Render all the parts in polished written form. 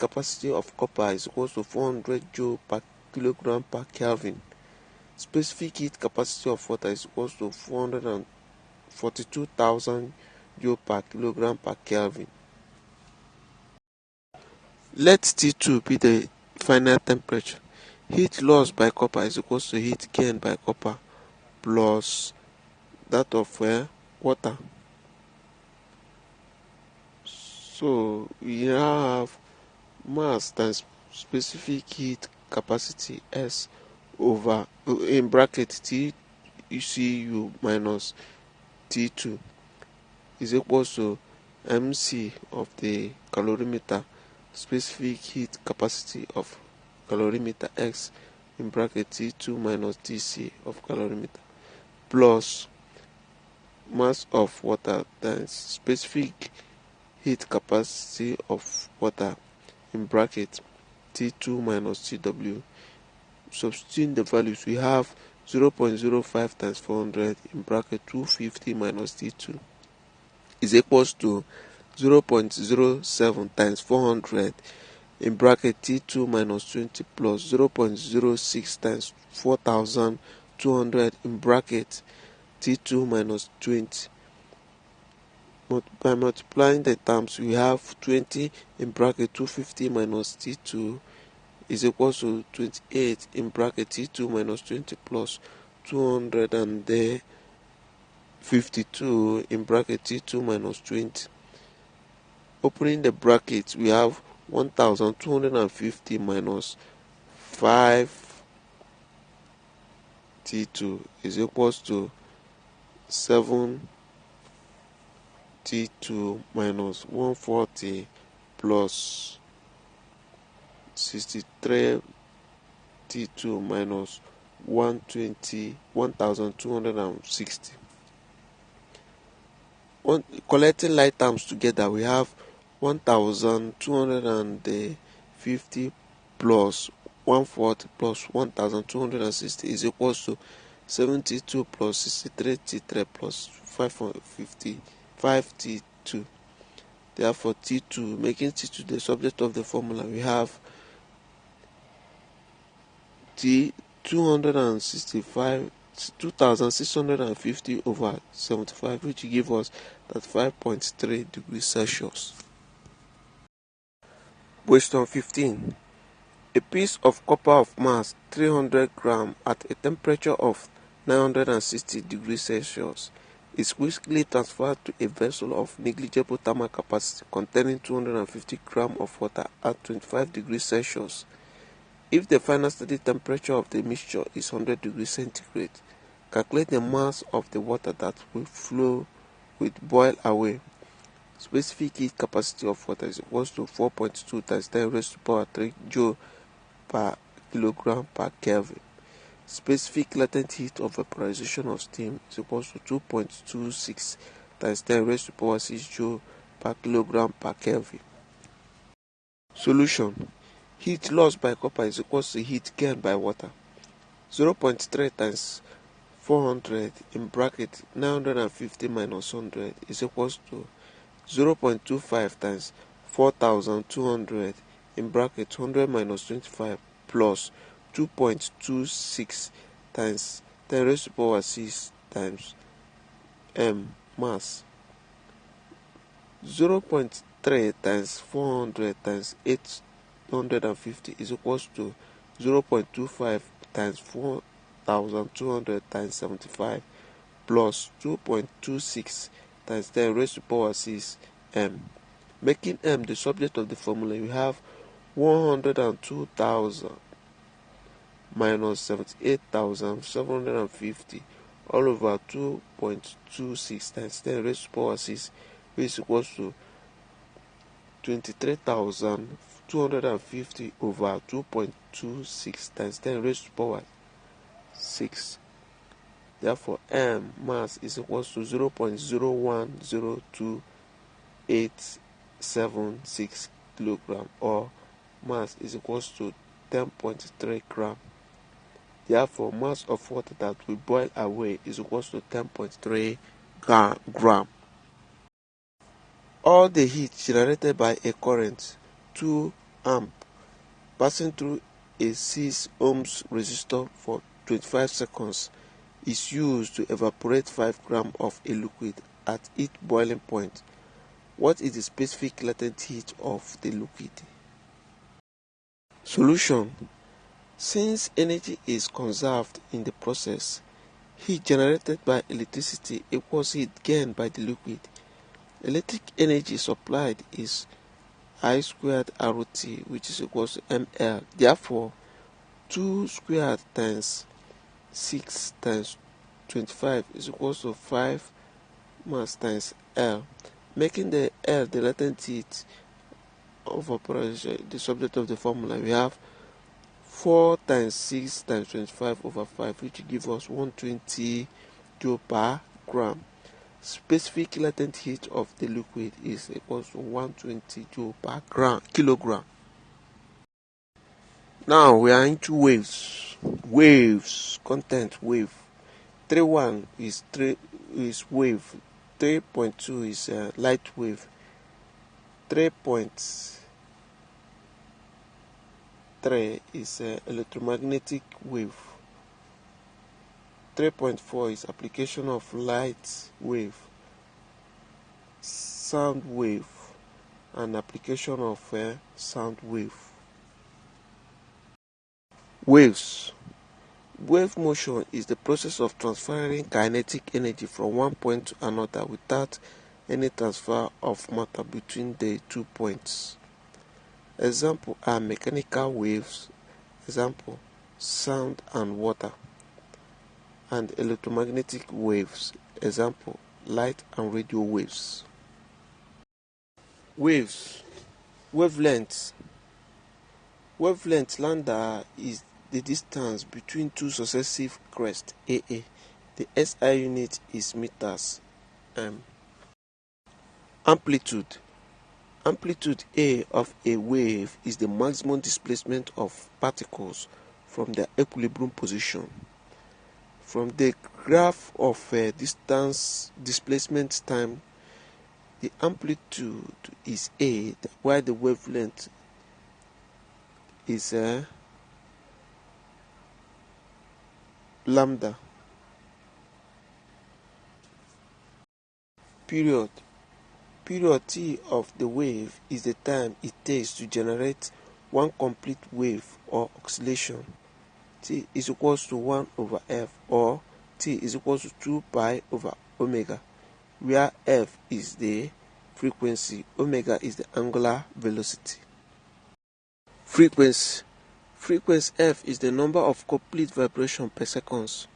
capacity of copper is equal to 400 joule per kilogram per Kelvin. Specific heat capacity of water is equal to 442,000 joule per kilogram per Kelvin. Let T2 be the final temperature. Heat lost by copper is equal to heat gained by copper plus that of water. So we now have mass times specific heat capacity S over in bracket TCU minus T2 is equal to MC of the calorimeter, specific heat capacity of calorimeter X in bracket T2 minus TC of calorimeter plus mass of water times specific heat capacity of water in bracket T2 minus TW. Substituting the values, we have 0.05 times 400 in bracket 250 minus T2 is equals to 0.07 times 400 in bracket T2 minus 20 plus 0.06 times 4,200 in bracket T2 minus 20. By multiplying the terms, we have 20 in bracket 250 minus T2 is equal to 28 in bracket T2 minus 20 plus 252 in bracket T2 minus 20. Opening the bracket, we have 1250 minus 5 T2 is equals to 7 T2 minus 140 plus 63 T2 minus 1260. Collecting like terms together, we have 1250 plus 140 plus 1260 is equals to 72 plus 63 T3 plus 555 T2. Therefore, T2, making T2 the subject of the formula, we have T 2650 over 75, which give us that 5.3 degrees Celsius. Question 15. A piece of copper of mass 300 grams at a temperature of 960 degrees Celsius is quickly transferred to a vessel of negligible thermal capacity containing 250 grams of water at 25 degrees Celsius. If the final steady temperature of the mixture is 100 degrees centigrade, calculate the mass of the water that will boil away. Specific heat capacity of water is equal to 4.2 times 10 raised to the power 3 joule per kilogram per Kelvin. Specific latent heat of vaporization of steam is equal to 2.26 times 10 raised to the power 6 joule per kilogram per Kelvin. Solution. Heat lost by copper is equal to heat gained by water. 0.3 times 400 in bracket 950 minus 100 is equal to 0.25 times 4,200 in bracket 100 minus 25 plus 2.26 times 10 raised to the power 6 times mass. 0.3 times 400 times 850 is equals to 0.25 times 4,200 times 75 plus 2.26 times 10 raised to the power 6 Making m the subject of the formula, we have 102,000 minus 78,750 all over 2.26 times 10 raised to the power 6, which is equals to 23,250 over 2.26 times 10 raised to the power 6. Therefore, m mass is equals to 0.0102876 kilogram, or mass is equals to 10.3 gram. Therefore, mass of water that will boil away is equals to 10.3 gram. All the heat generated by a current 2 amp passing through a 6 ohms resistor for 25 seconds is used to evaporate 5 grams of a liquid at its boiling point. What is the specific latent heat of the liquid? Solution. Since energy is conserved in the process, heat generated by electricity equals heat gained by the liquid. Electric energy supplied is I squared RT, which is equals to ml. Therefore, 2 squared times 6 times 25 is equals to 5 mass times L, making the L the latent heat of operation, the subject of the formula. We have 4 times 6 times 25 over 5, which gives us 120 joule per gram. Specific latent heat of the liquid is equals to 120 joule per kilogram. Now we are into waves. Waves, content wave. 3.1 is wave. 3.2 is light wave. 3.3 is electromagnetic wave. 3.4 is application of light wave, sound wave, and application of sound wave. Waves. Wave motion is the process of transferring kinetic energy from one point to another without any transfer of matter between the 2 points. Example are mechanical waves, example sound and water, and electromagnetic waves, example light and radio waves. Waves. Wavelength. Wavelength lambda is the distance between two successive crests AA. The SI unit is meters. Amplitude. Amplitude A of a wave is the maximum displacement of particles from their equilibrium position. From the graph of distance displacement time, the amplitude is A, while the wavelength is lambda. Period. Period T of the wave is the time it takes to generate one complete wave or oscillation. T is equals to 1 over F, or T is equals to 2 pi over omega, where F is the frequency, omega is the angular velocity. Frequency. Frequency F is the number of complete vibration per second.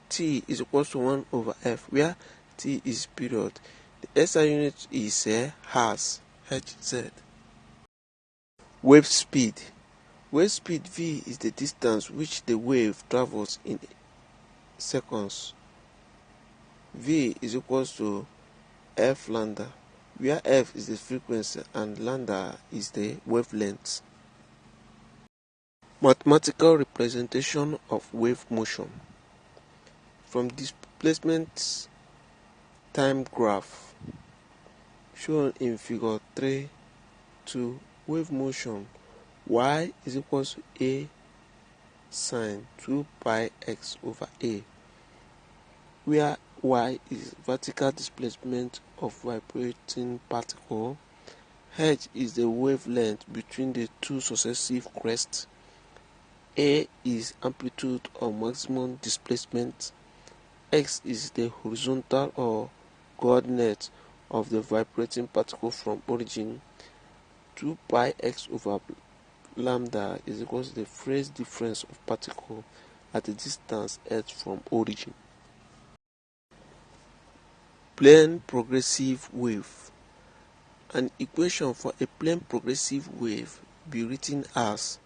T is equals to 1 over F, where T is period. The SI unit is hertz, Hz. Wave speed. Wave speed V is the distance which the wave travels in seconds. V is equals to F lambda, where F is the frequency and lambda is the wavelength. Mathematical representation of wave motion. From displacement time graph shown in figure 3.2, wave motion y is equals to a sine 2 pi x over a, where y is vertical displacement of vibrating particle, h is the wavelength between the two successive crests, a is amplitude or maximum displacement, x is the horizontal or coordinate of the vibrating particle from origin. 2 pi x over lambda is equal to the phase difference of particle at a distance h from origin. Plane progressive wave. An equation for a plane progressive wave be written as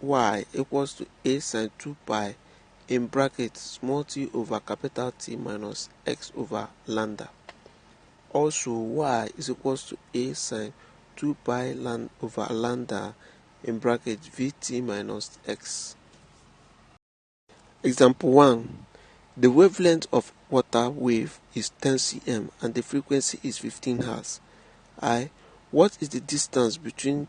y equals to a sine 2 pi in bracket small t over capital T minus x over lambda. Also, y is equals to a sine 2 pi over lambda in bracket vt minus x. Example 1. The wavelength of water wave is 10 cm and the frequency is 15 Hz. What is the distance between